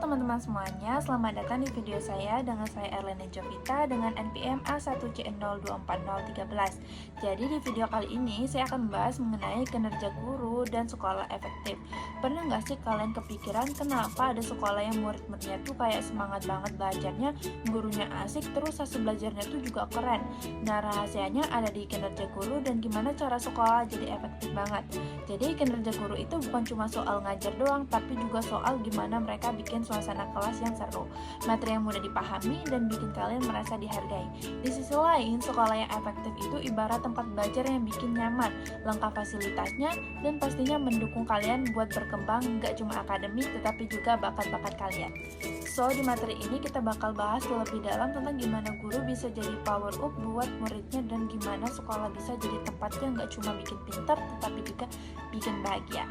teman-teman semuanya, selamat datang di video saya dengan saya Erlena Jovita dengan NPM A1CN024013. Jadi di video kali ini saya akan membahas mengenai kinerja guru dan sekolah efektif. Pernah nggak sih kalian kepikiran kenapa ada sekolah yang murid-muridnya tuh kayak semangat banget belajarnya, gurunya asik, terus hasil belajarnya tuh juga keren. Nah, rahasianya ada di kinerja guru dan gimana cara sekolah jadi efektif banget. Jadi kinerja guru itu bukan cuma soal ngajar doang, tapi juga soal gimana mereka bikin suasana kelas yang seru, materi yang mudah dipahami, dan bikin kalian merasa dihargai. Di sisi lain, sekolah yang efektif itu ibarat tempat belajar yang bikin nyaman, lengkap fasilitasnya, dan pastinya mendukung kalian buat berkembang nggak cuma akademik, tetapi juga bakat-bakat kalian. So, di materi ini kita bakal bahas lebih dalam tentang gimana guru bisa jadi power up buat muridnya dan gimana sekolah bisa jadi tempat yang nggak cuma bikin pintar, tetapi juga bikin bahagia.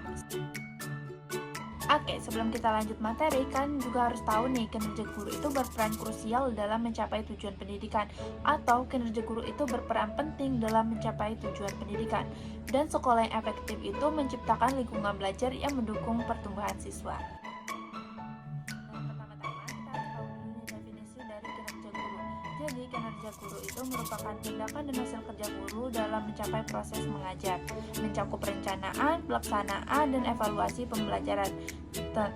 Oke, sebelum kita lanjut materi, kan juga harus tahu nih, kinerja guru itu berperan krusial dalam mencapai tujuan pendidikan, atau kinerja guru itu berperan penting dalam mencapai tujuan pendidikan. Dan sekolah yang efektif itu menciptakan lingkungan belajar yang mendukung pertumbuhan siswa. Jadi, kinerja guru itu merupakan tindakan dan hasil kerja guru dalam mencapai proses mengajar, mencakup perencanaan, pelaksanaan, dan evaluasi pembelajaran.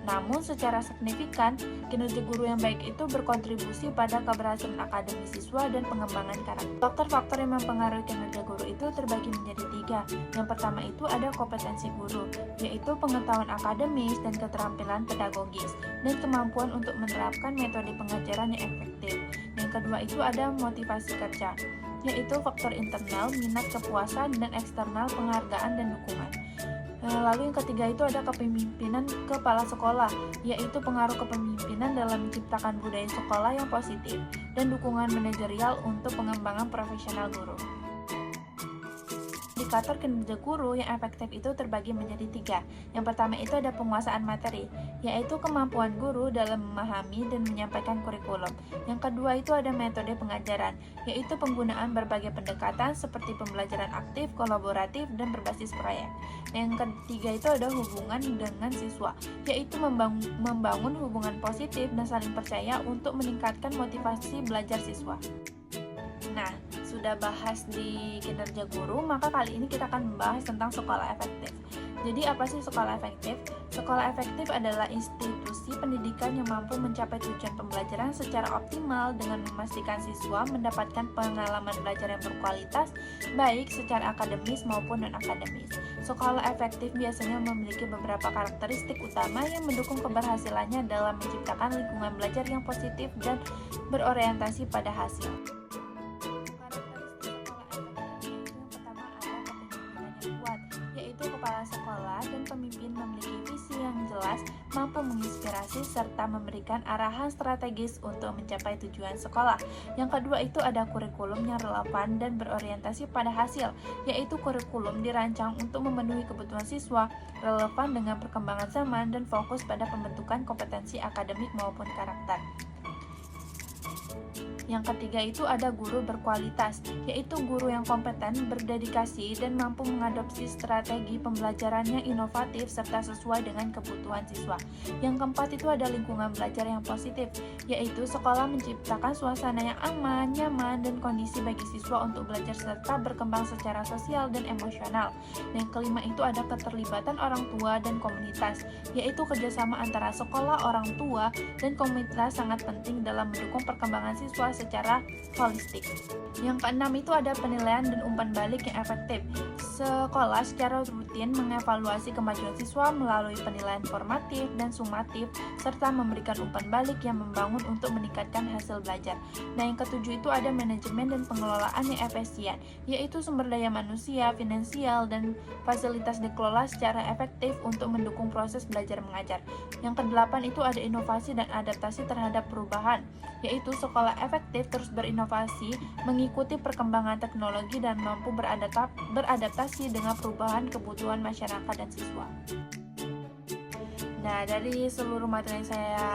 Namun, secara signifikan, kinerja guru yang baik itu berkontribusi pada keberhasilan akademis siswa dan pengembangan karakter. Faktor-faktor yang mempengaruhi kinerja guru itu terbagi menjadi 3. Yang pertama itu ada kompetensi guru, yaitu pengetahuan akademis dan keterampilan pedagogis, dan kemampuan untuk menerapkan metode pengajaran yang efektif. Yang kedua itu ada motivasi kerja, yaitu faktor internal, minat, kepuasan, dan eksternal, penghargaan dan dukungan. Lalu yang ketiga itu ada kepemimpinan kepala sekolah, yaitu pengaruh kepemimpinan dalam menciptakan budaya sekolah yang positif, dan dukungan manajerial untuk pengembangan profesional guru. Indikator kinerja guru yang efektif itu terbagi menjadi 3. Yang pertama itu ada penguasaan materi, yaitu kemampuan guru dalam memahami dan menyampaikan kurikulum. Yang kedua itu ada metode pengajaran, yaitu penggunaan berbagai pendekatan seperti pembelajaran aktif, kolaboratif, dan berbasis proyek. Yang ketiga itu ada hubungan dengan siswa, yaitu membangun hubungan positif dan saling percaya untuk meningkatkan motivasi belajar siswa. Nah, sudah bahas di kinerja guru, maka kali ini kita akan membahas tentang sekolah efektif. Jadi apa sih sekolah efektif? Sekolah efektif adalah institusi pendidikan yang mampu mencapai tujuan pembelajaran secara optimal dengan memastikan siswa mendapatkan pengalaman belajar yang berkualitas, baik secara akademis maupun non-akademis. Sekolah efektif biasanya memiliki beberapa karakteristik utama yang mendukung keberhasilannya dalam menciptakan lingkungan belajar yang positif dan berorientasi pada hasil. Yaitu kepala sekolah dan pemimpin memiliki visi yang jelas, mampu menginspirasi serta memberikan arahan strategis untuk mencapai tujuan sekolah. Yang kedua itu ada kurikulum yang relevan dan berorientasi pada hasil, yaitu kurikulum dirancang untuk memenuhi kebutuhan siswa, relevan dengan perkembangan zaman, dan fokus pada pembentukan kompetensi akademik maupun karakter. Yang ketiga itu ada guru berkualitas, yaitu guru yang kompeten, berdedikasi, dan mampu mengadopsi strategi pembelajaran yang inovatif serta sesuai dengan kebutuhan siswa. Yang keempat itu ada lingkungan belajar yang positif, yaitu sekolah menciptakan suasana yang aman, nyaman, dan kondisi bagi siswa untuk belajar serta berkembang secara sosial dan emosional. Dan yang kelima itu ada keterlibatan orang tua dan komunitas, yaitu kerjasama antara sekolah, orang tua, dan komunitas sangat penting dalam mendukung perkembangan siswa secara holistik. Yang keenam itu ada penilaian dan umpan balik yang efektif. Sekolah secara rutin mengevaluasi kemajuan siswa melalui penilaian formatif dan sumatif, serta memberikan umpan balik yang membangun untuk meningkatkan hasil belajar. Nah, yang ketujuh itu ada manajemen dan pengelolaan yang efisien, yaitu sumber daya manusia, finansial, dan fasilitas dikelola secara efektif untuk mendukung proses belajar mengajar. Yang kedelapan itu ada inovasi dan adaptasi terhadap perubahan, yaitu sekolah efektif terus berinovasi, mengikuti perkembangan teknologi, dan mampu beradaptasi dengan perubahan kebutuhan masyarakat dan siswa. Nah, dari seluruh materi yang saya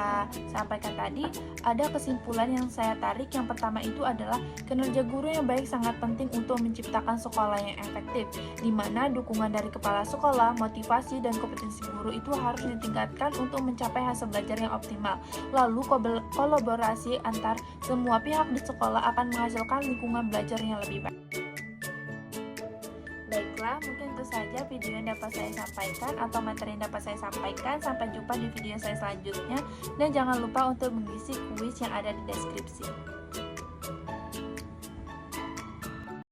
sampaikan tadi, ada kesimpulan yang saya tarik. Yang pertama itu adalah kinerja guru yang baik sangat penting untuk menciptakan sekolah yang efektif, di mana dukungan dari kepala sekolah, motivasi, dan kompetensi guru itu harus ditingkatkan untuk mencapai hasil belajar yang optimal. Lalu, kolaborasi antar semua pihak di sekolah akan menghasilkan lingkungan belajar yang lebih baik. Baiklah, mungkin itu saja video yang dapat saya sampaikan atau materi yang dapat saya sampaikan. Sampai jumpa di video saya selanjutnya, dan jangan lupa untuk mengisi kuis yang ada di deskripsi.